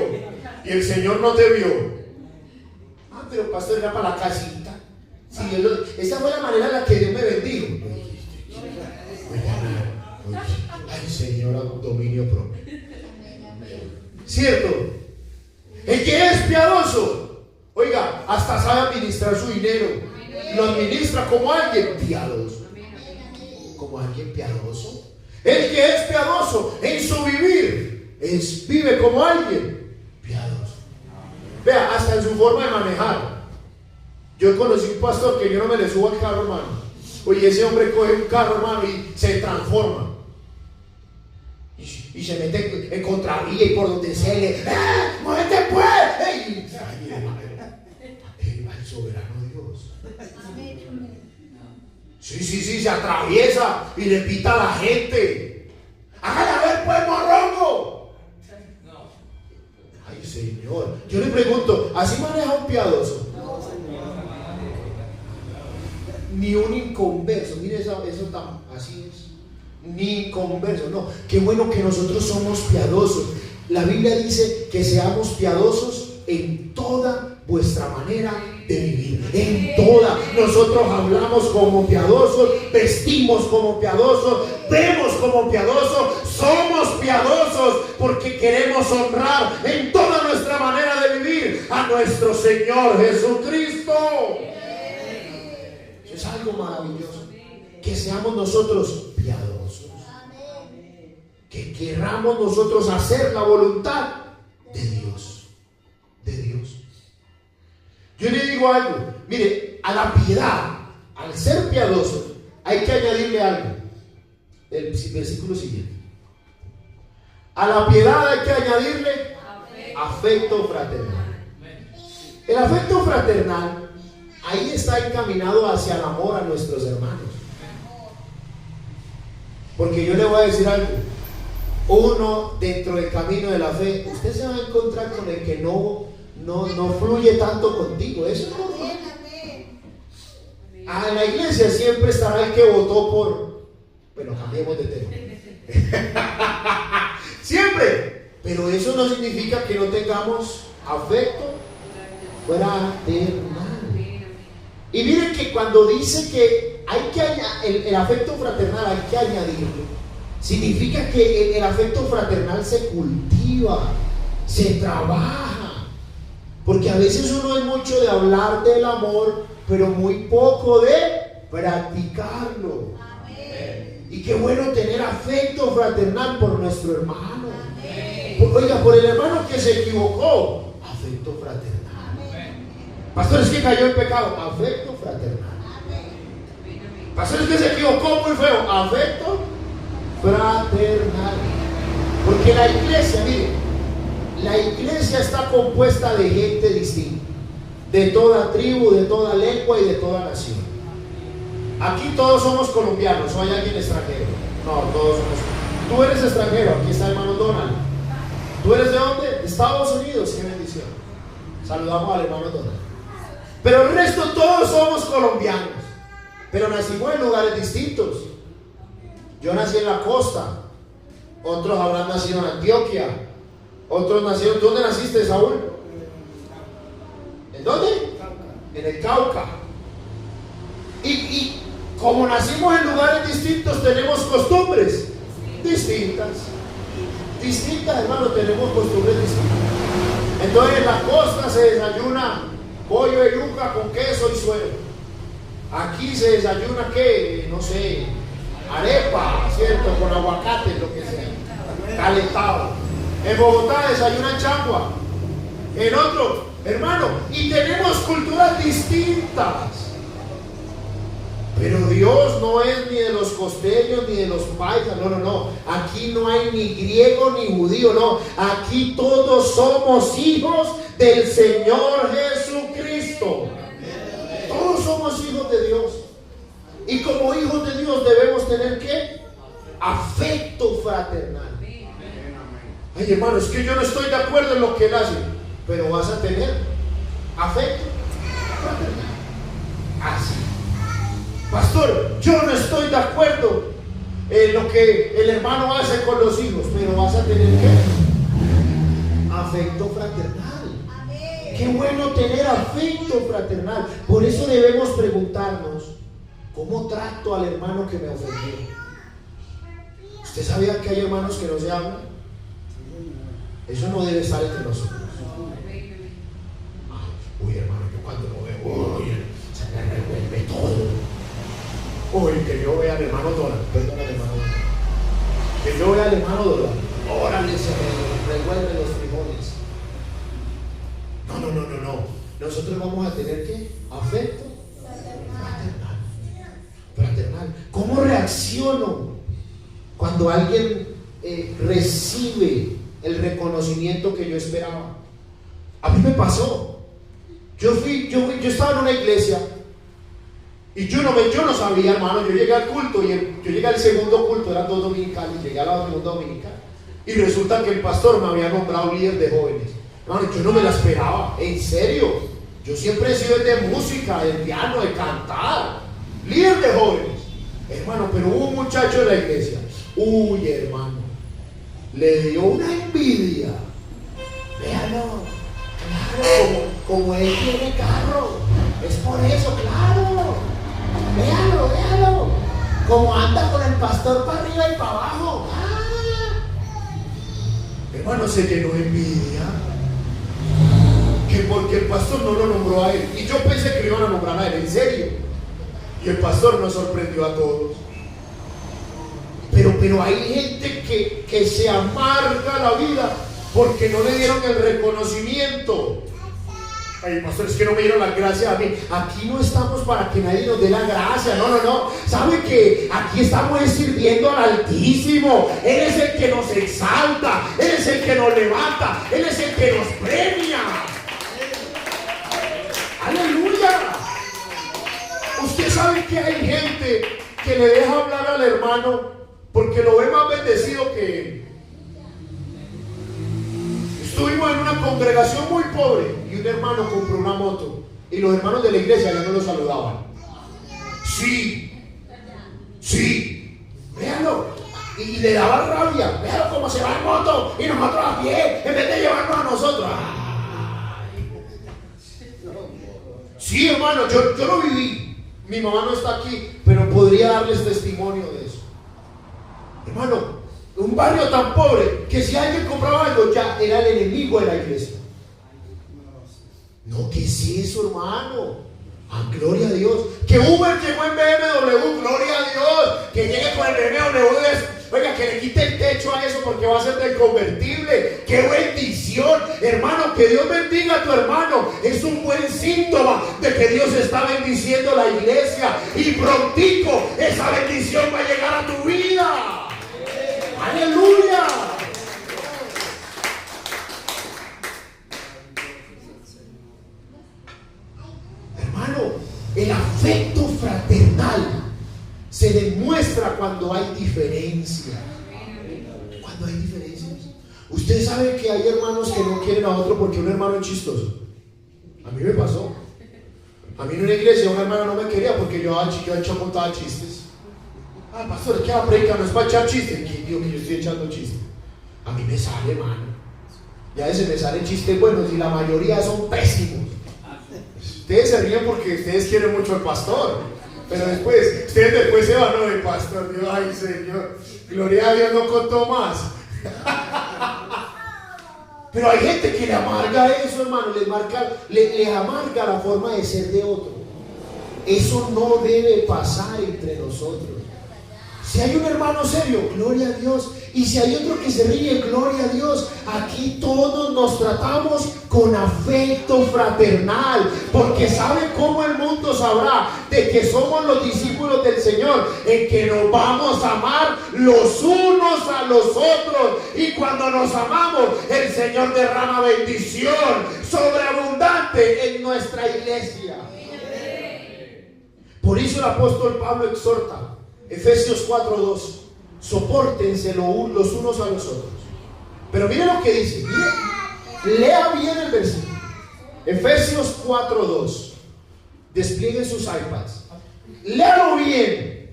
S1: Y el Señor no te vio. Pero pastor, era para la casita. Sí, esa fue la manera en la que Dios me bendijo. Ay, Señor, dominio propio. ¿Cierto? El que es piadoso, oiga, hasta sabe administrar su dinero. Lo administra como alguien piadoso. Como alguien piadoso. El que es piadoso en su vivir vive como alguien piadoso. Vea, hasta en su forma de manejar. Yo conocí un pastor que yo no me le subo al carro, hermano. Oye, ese hombre coge un carro, hermano, y se transforma. Y se mete en contravía y por donde sea, y le, ¡muévete pues! ¡Ay, el soberano Dios! Sí, se atraviesa y le pita a la gente. ¡Hágale a ver pues, morrongo! Ay, Señor. Yo le pregunto: ¿así maneja un piadoso? Ni un inconverso. Mire eso tan, así es. Ni inconverso, no. Qué bueno que nosotros somos piadosos. La Biblia dice que seamos piadosos en toda vuestra manera de vivir. En toda. Nosotros hablamos como piadosos, vestimos como piadosos, vemos como piadosos, somos piadosos porque queremos honrar en toda nuestra manera de vivir a nuestro Señor Jesucristo. Eso es algo maravilloso. Que seamos nosotros piadosos. Que querramos nosotros hacer la voluntad de Dios. De Dios. Yo le digo algo. Mire, a la piedad, al ser piadoso, hay que añadirle algo. El versículo siguiente. A la piedad hay que añadirle afecto fraternal. El afecto fraternal ahí está encaminado hacia el amor a nuestros hermanos. Porque yo le voy a decir algo. Uno, dentro del camino de la fe, usted se va a encontrar con el que no fluye tanto contigo. Eso es normal. En la iglesia siempre estará el que votó por... Bueno, cambiemos de tema. Siempre. Pero eso no significa que no tengamos afecto fraternal. Y miren que cuando dice que hay que el afecto fraternal hay que añadirlo, significa que el afecto fraternal se cultiva, se trabaja, porque a veces uno es mucho de hablar del amor, pero muy poco de practicarlo. Y qué bueno tener afecto fraternal por nuestro hermano. Oiga, por el hermano que se equivocó, afecto fraternal. Pastor, es que cayó en pecado, afecto fraternal. Pastor, es que se equivocó muy feo, afecto fraternal. Porque la iglesia, mire, la iglesia está compuesta de gente distinta, de toda tribu, de toda lengua y de toda nación. Aquí todos somos colombianos, o hay alguien extranjero. No, todos somos. Tú eres extranjero, aquí está el hermano Donald. ¿Tú eres de dónde? De Estados Unidos, qué bendición. Saludamos al hermano Donald. Pero el resto todos somos colombianos, pero nacimos en lugares distintos. Yo nací en la costa, otros habrán nacido en Antioquia, otros nacieron. ¿Dónde naciste, Saúl? ¿En dónde? En el Cauca. Y como nacimos en lugares distintos, tenemos costumbres distintas. Hermano, tenemos costumbres distintas. Entonces en la costa se desayuna pollo de yuca con queso y suero. Aquí se desayuna, ¿qué? No sé, arepa, ¿cierto? Con aguacate, lo que sea, calentado. En Bogotá desayunan changua. En otro, hermano, y tenemos culturas distintas. Pero Dios no es ni de los costeños ni de los paisas, no. Aquí no hay ni griego ni judío, no. Aquí todos somos hijos del Señor Jesucristo. Todos somos hijos de Dios. Y como hijos de Dios debemos tener ¿qué? Afecto fraternal. Ay, hermano, es que yo no estoy de acuerdo en lo que Él hace, pero vas a tener afecto fraternal. Así. Pastor, yo no estoy de acuerdo en lo que el hermano hace con los hijos, pero vas a tener ¿qué? Afecto fraternal. Qué bueno tener afecto fraternal. Por eso debemos preguntarnos, ¿cómo trato al hermano que me ofendió? ¿Usted sabía que hay hermanos que no se hablan? Eso no debe estar entre nosotros. Uy, hermano, yo cuando lo veo, se me revuelve todo. Uy, que yo vea al hermano Donald, perdón, al hermano Donald. Que yo vea al hermano Donald, órale, se me revuelven los frijoles. No. Nosotros vamos a tener ¿qué? Afecto fraternal. ¿Cómo reacciono cuando alguien recibe el reconocimiento que yo esperaba? A mí me pasó. Yo estaba en una iglesia. Y yo no sabía, hermano, yo llegué al culto, yo llegué al segundo culto, eran 2 dominicales, llegué a la segunda dominical, y resulta que el pastor me había nombrado líder de jóvenes. Hermano, yo no me la esperaba, en serio. Yo siempre he sido de música, de piano, de cantar, líder de jóvenes. Hermano, pero hubo un muchacho en la iglesia, uy, hermano, le dio una envidia. Véalo, claro, como él tiene carro, es por eso, claro. Véalo, como anda con el pastor para arriba y para abajo. Hermano, se llenó de envidia, que porque el pastor no lo nombró a él, y yo pensé que lo iban a nombrar a él, en serio, y el pastor nos sorprendió a todos. Pero hay gente que se amarga la vida porque no le dieron el reconocimiento. Ay, pastor, es que no me dieron las gracias a mí. Aquí no estamos para que nadie nos dé la gracia, no. ¿Sabe que aquí estamos sirviendo al Altísimo? Él es el que nos exalta, Él es el que nos levanta, Él es el que nos premia. ¡Aleluya! Usted sabe que hay gente que le deja hablar al hermano porque lo ve más bendecido que él. Estuvimos en una congregación muy pobre y un hermano compró una moto y los hermanos de la iglesia ya no lo saludaban. Sí, véanlo. Y le daba rabia, véanlo cómo se va en moto y nosotros a pie en vez de llevarnos a nosotros. Sí, hermano, yo lo viví. Mi mamá no está aquí, pero podría darles testimonio de eso. Hermano, un barrio tan pobre que si alguien compraba algo ya era el enemigo de la iglesia. No, ¿qué es eso, hermano? Gloria a Dios. Que Uber llegó en BMW, gloria a Dios. Que llegue con el BMW, oiga, que le quite el techo a eso porque va a ser del convertible. ¡Qué bendición! Hermano, que Dios bendiga a tu hermano. Es un buen síntoma de que Dios está bendiciendo la iglesia. Y prontico esa bendición va a llegar a tu vida. ¡Aleluya! Hermano, el afecto fraternal se demuestra cuando hay diferencia. Cuando hay diferencias. Usted sabe que hay hermanos que no quieren a otro porque un hermano es chistoso. A mí me pasó. A mí en una iglesia una hermana no me quería porque yo contaba chistes. Pastor, es que la predica no es para echar chistes. ¿Quién dijo que yo estoy echando chistes? A mí me sale, hermano. Y a veces me salen chistes buenos y la mayoría son pésimos. Ustedes se ríen porque ustedes quieren mucho al pastor, pero ustedes después se van, no, el pastor, Dios, ay Señor, gloria a Dios, no contó más. Pero hay gente que le amarga eso, hermano, le amarga la forma de ser de otro. Eso no debe pasar entre nosotros. Si hay un hermano serio, gloria a Dios. Y si hay otro que se ríe, gloria a Dios. Aquí todos nos tratamos con afecto fraternal, porque ¿sabe cómo el mundo sabrá de que somos los discípulos del Señor? En que nos vamos a amar los unos a los otros. Y cuando nos amamos, el Señor derrama bendición sobreabundante en nuestra iglesia. Por eso el apóstol Pablo exhorta, Efesios 4:2, sopórtense los unos a los otros. Pero mire lo que dice, mire, lea bien el versículo. Efesios 4:2. Desplieguen sus iPads. Léalo bien.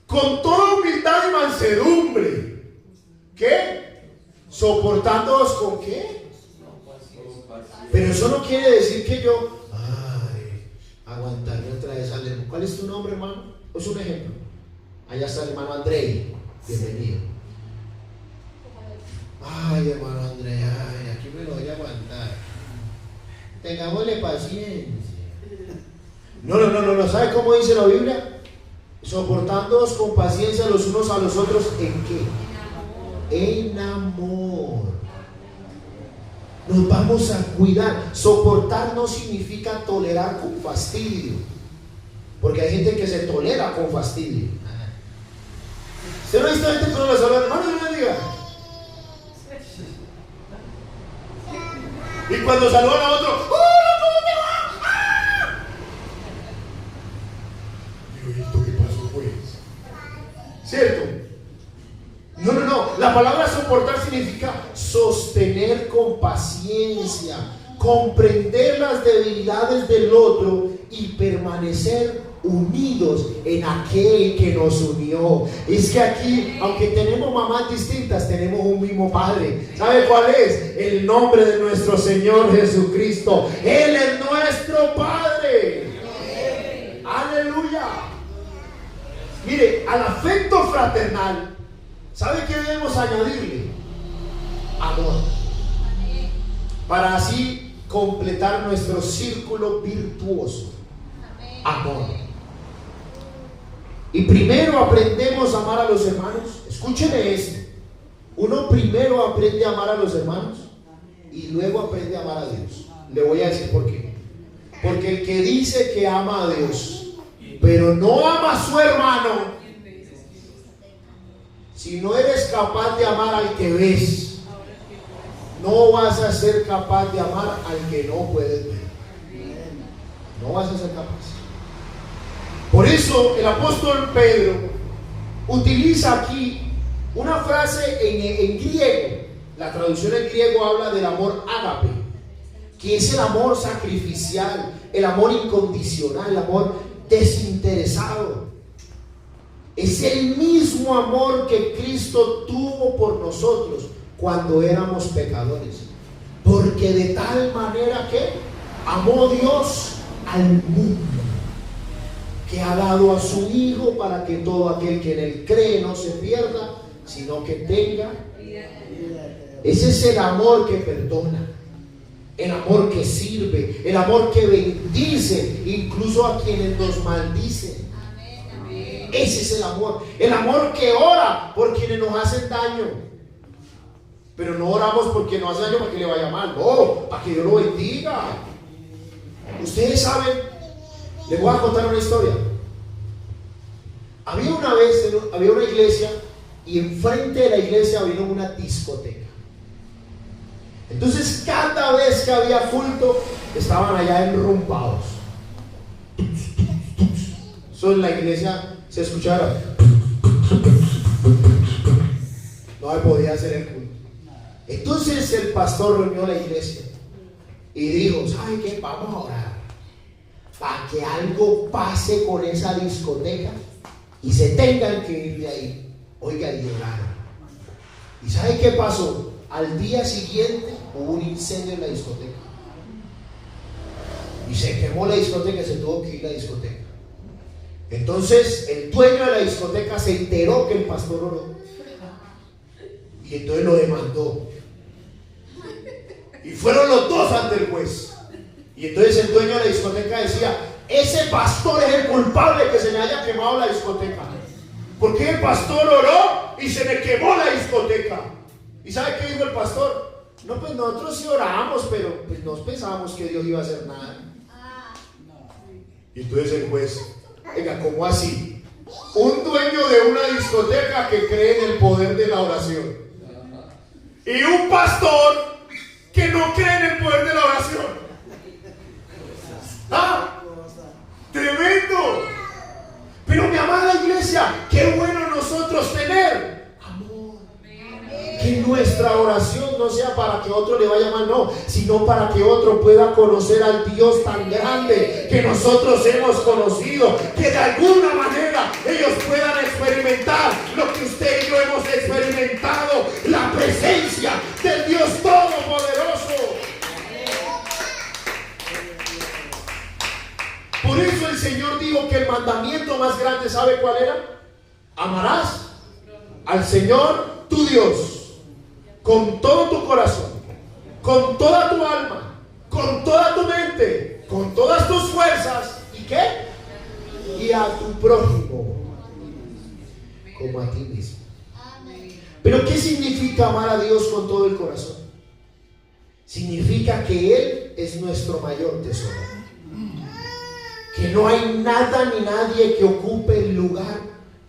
S1: Con toda humildad y mansedumbre. ¿Qué? Soportándoos con qué. Pero eso no quiere decir que yo aguantarme otra vez al hermano. ¿Cuál es tu nombre, hermano? Es un ejemplo. Allá está el hermano Andrei. Bienvenido. Ay, hermano Andrei, aquí me lo voy a aguantar. Tengámosle paciencia. No. ¿Sabe cómo dice la Biblia? Soportándoos con paciencia los unos a los otros. ¿En qué? En amor. Nos vamos a cuidar. Soportar no significa tolerar con fastidio, porque hay gente que se tolera con fastidio. ¿Usted no ha visto gente que no le saluda, hermano, no le diga? Y cuando saludan a otro, ¡hola, cómo te va! ¡Ah! Digo, ¿y esto qué pasó, pues? ¿Cierto? No. La palabra soportar significa sostener con paciencia, comprender las debilidades del otro y permanecer unidos en aquel que nos unió. Es que aquí, aunque tenemos mamás distintas, tenemos un mismo Padre. ¿Sabe cuál es? El nombre de nuestro Señor Jesucristo. Él es nuestro Padre. Aleluya. Mire, al afecto fraternal, ¿sabe qué debemos añadirle? Amor. Para así completar nuestro círculo virtuoso. Amor. Y primero aprendemos a amar a los hermanos. Escúcheme esto. Uno primero aprende a amar a los hermanos y luego aprende a amar a Dios. Le voy a decir por qué. Porque el que dice que ama a Dios, pero no ama a su hermano, si no eres capaz de amar al que ves, no vas a ser capaz de amar al que no puedes ver. No vas a ser capaz. Por eso el apóstol Pedro utiliza aquí una frase en griego. La traducción en griego habla del amor ágape, que es el amor sacrificial, el amor incondicional, el amor desinteresado. Es el mismo amor que Cristo tuvo por nosotros cuando éramos pecadores. Porque de tal manera que amó Dios al mundo, que ha dado a su Hijo para que todo aquel que en él cree no se pierda, sino que tenga. Ese es el amor que perdona, el amor que sirve, el amor que bendice incluso a quienes nos maldicen. Ese es el amor que ora por quienes nos hacen daño. Pero no oramos porque nos hace daño para que le vaya mal, no, para que Dios lo bendiga. Ustedes saben, les voy a contar una historia. Había una vez, había una iglesia, y enfrente de la iglesia había una discoteca. Entonces cada vez que había culto, estaban allá enrumpados. Eso en la iglesia se escuchaba. No se podía hacer el culto. Entonces el pastor reunió la iglesia y dijo: ¿sabe qué? Vamos a orar para que algo pase con esa discoteca y se tengan que ir de ahí. Oiga, y oraron. ¿Y sabe qué pasó? Al día siguiente hubo un incendio en la discoteca y se quemó la discoteca y se tuvo que ir la discoteca. Entonces el dueño de la discoteca se enteró que el pastor oró y entonces lo demandó. Y fueron los dos ante el juez. Y entonces el dueño de la discoteca decía: ese pastor es el culpable que se me haya quemado la discoteca, porque el pastor oró y se me quemó la discoteca. ¿Y sabe qué dijo el pastor? No, pues nosotros sí oramos, pero pues no pensábamos que Dios iba a hacer nada. Y entonces el juez: venga, ¿cómo así? Un dueño de una discoteca que cree en el poder de la oración y un pastor que no cree en el poder de la oración. ¡Ah! ¡Tremendo! Pero mi amada iglesia, qué bueno nosotros tener amor. Que nuestra oración no sea para que otro le vaya mal, no, sino para que otro pueda conocer al Dios tan grande que nosotros hemos conocido, que de alguna manera ellos puedan experimentar lo que usted y yo hemos experimentado, la presencia del Dios Todopoderoso. Por eso el Señor dijo que el mandamiento más grande, ¿sabe cuál era? Amarás al Señor tu Dios con todo tu corazón, con toda tu alma, con toda tu mente, con todas tus fuerzas. ¿Y qué? Y a tu prójimo como a ti mismo. Pero ¿qué significa amar a Dios con todo el corazón? Significa que Él es nuestro mayor tesoro, que no hay nada ni nadie que ocupe el lugar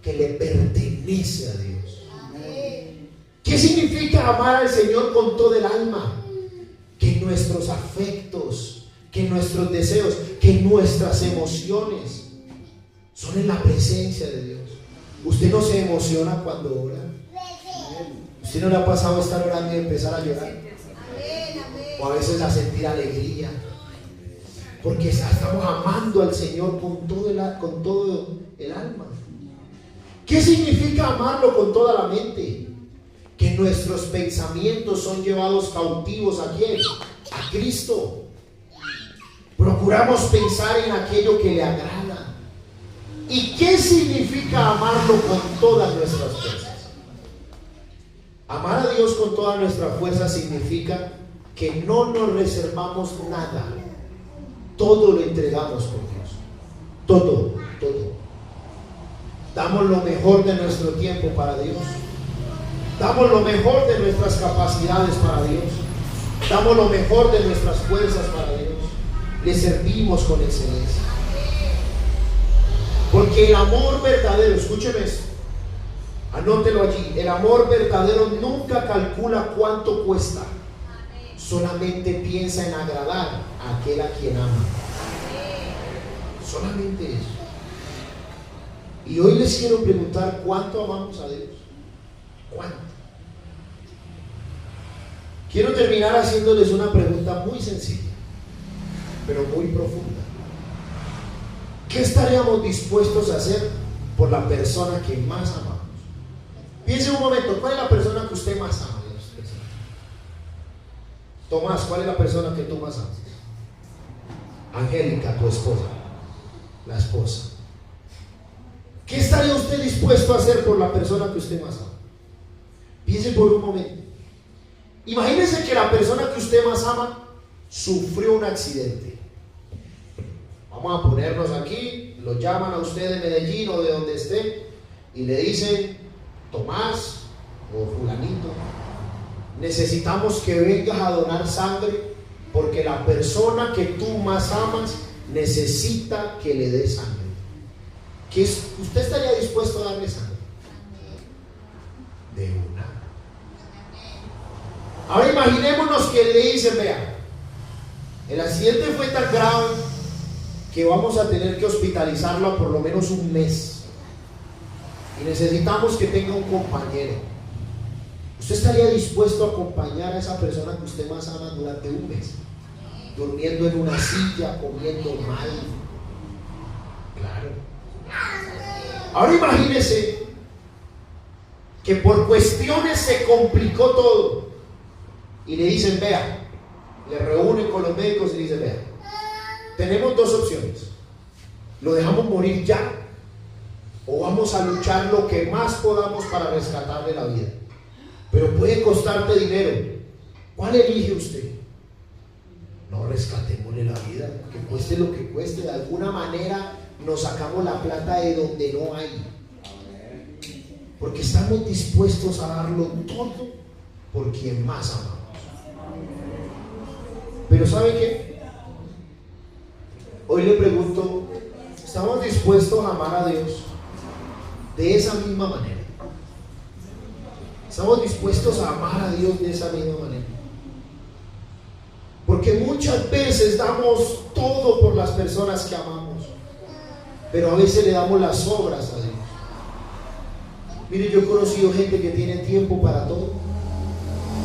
S1: que le pertenece a Dios. ¿Qué significa amar al Señor con todo el alma? Que nuestros afectos, que nuestros deseos, que nuestras emociones son en la presencia de Dios. ¿Usted no se emociona cuando ora? ¿Usted no le ha pasado estar orando y empezar a llorar? O a veces a sentir alegría, porque estamos amando al Señor con todo el alma. ¿Qué significa amarlo con toda la mente? Que nuestros pensamientos son llevados cautivos ¿a quién? A Cristo. Procuramos pensar en aquello que le agrada. ¿Y qué significa amarlo con todas nuestras fuerzas? Amar a Dios con toda nuestra fuerza significa que no nos reservamos nada. Todo lo entregamos por Dios. Todo. Damos lo mejor de nuestro tiempo para Dios. Damos lo mejor de nuestras capacidades para Dios. Damos lo mejor de nuestras fuerzas para Dios. Le servimos con excelencia. Porque el amor verdadero, escúcheme esto, anótelo allí, el amor verdadero nunca calcula cuánto cuesta. Solamente piensa en agradar a aquel a quien ama. Solamente eso. Y hoy les quiero preguntar: ¿cuánto amamos a Dios? ¿Cuánto? Quiero terminar haciéndoles una pregunta muy sencilla, pero muy profunda. ¿Qué estaríamos dispuestos a hacer por la persona que más amamos? Piense un momento, ¿cuál es la persona que usted más ama? Tomás, ¿cuál es la persona que tú más amas? Angélica, tu esposa, la esposa. ¿Qué estaría usted dispuesto a hacer por la persona que usted más ama? Piense por un momento. Imagínese que la persona que usted más ama sufrió un accidente. Vamos a ponernos aquí, lo llaman a usted de Medellín o de donde esté y le dicen: Tomás o fulanito, necesitamos que vengas a donar sangre porque la persona que tú más amas necesita que le des sangre. ¿Usted estaría dispuesto a darle sangre? De una. Ahora imaginémonos que le dicen: vea, el accidente fue tan grave que vamos a tener que hospitalizarlo por lo menos un mes y necesitamos que tenga un compañero. ¿Usted estaría dispuesto a acompañar a esa persona que usted más ama durante un mes? Durmiendo en una silla, comiendo mal. Claro. Ahora imagínese que por cuestiones se complicó todo y le dicen: vea, le reúnen con los médicos y le dicen: vea, tenemos dos opciones, lo dejamos morir ya o vamos a luchar lo que más podamos para rescatarle la vida, pero puede costarte dinero. ¿Cuál elige usted? No, rescatémosle la vida, que cueste lo que cueste. De alguna manera nos sacamos la plata de donde no hay, porque estamos dispuestos a darlo todo por quien más amamos. Pero ¿sabe qué? Hoy le pregunto: ¿estamos dispuestos a amar a Dios de esa misma manera? ¿Estamos dispuestos a amar a Dios de esa misma manera? Porque muchas veces damos todo por las personas que amamos, pero a veces le damos las obras a Dios. Mire, yo he conocido gente que tiene tiempo para todo,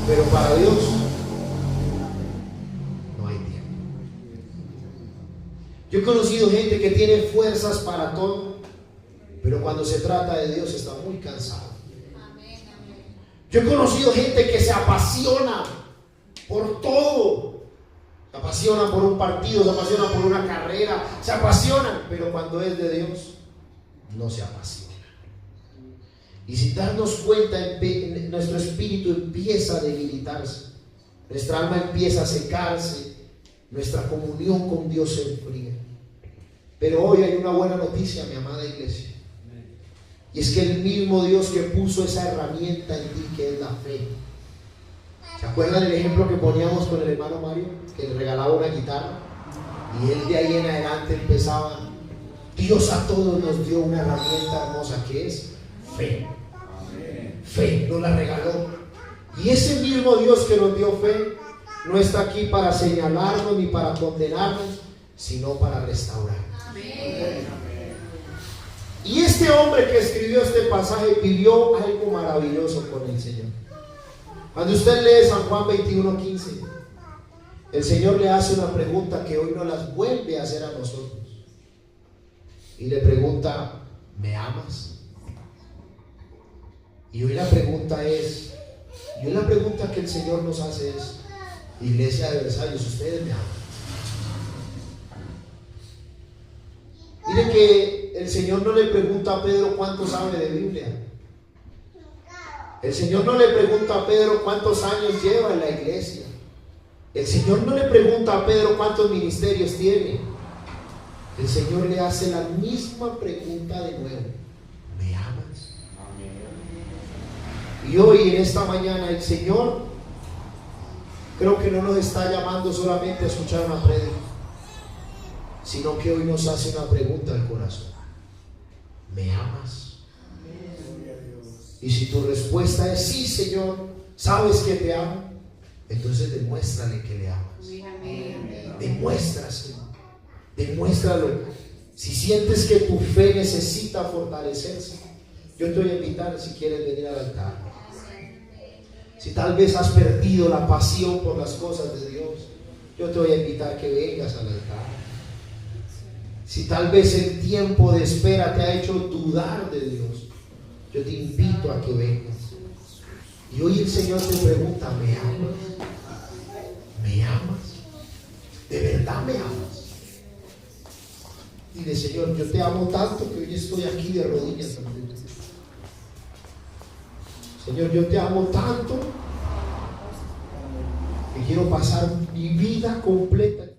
S1: pero para Dios no hay tiempo. Yo he conocido gente que tiene fuerzas para todo, pero cuando se trata de Dios está muy cansado. Yo he conocido gente que se apasiona por todo. Se apasiona por un partido, se apasiona por una carrera, se apasionan, pero cuando es de Dios no se apasiona. Y sin darnos cuenta, nuestro espíritu empieza a debilitarse, nuestra alma empieza a secarse, nuestra comunión con Dios se enfría. Pero hoy hay una buena noticia, mi amada iglesia, y es que el mismo Dios que puso esa herramienta en ti, que es la fe. ¿Se acuerdan el ejemplo que poníamos con el hermano Mario, que le regalaba una guitarra y él de ahí en adelante empezaba? Dios a todos nos dio una herramienta hermosa que es fe. Fe, nos la regaló. Y ese mismo Dios que nos dio fe no está aquí para señalarnos ni para condenarnos, sino para restaurarnos. Y este hombre que escribió este pasaje vivió algo maravilloso con el Señor. Cuando usted lee San Juan 21:15, el Señor le hace una pregunta que hoy nos las vuelve a hacer a nosotros. Y le pregunta: ¿me amas? Y hoy la pregunta que el Señor nos hace es: iglesia de Versalles, ¿ustedes me aman? Mire que el Señor no le pregunta a Pedro cuánto sabe de Biblia. El Señor no le pregunta a Pedro cuántos años lleva en la iglesia. El Señor no le pregunta a Pedro cuántos ministerios tiene. El Señor le hace la misma pregunta de nuevo: ¿me amas? Y hoy en esta mañana el Señor creo que no nos está llamando solamente a escuchar una prédica, sino que hoy nos hace una pregunta al corazón: ¿me amas? Y si tu respuesta es sí, Señor, sabes que te amo, entonces demuéstrale que le amas. Demuéstraselo, demuéstralo. Si sientes que tu fe necesita fortalecerse, yo te voy a invitar, si quieres, venir al altar. Si tal vez has perdido la pasión por las cosas de Dios, yo te voy a invitar que vengas al altar. Si tal vez el tiempo de espera te ha hecho dudar de Dios, yo te invito a que vengas. Y hoy el Señor te pregunta: ¿me amas? ¿Me amas? ¿De verdad me amas? dile: Señor, yo te amo tanto que hoy estoy aquí de rodillas. Señor, yo te amo tanto que quiero pasar mi vida completa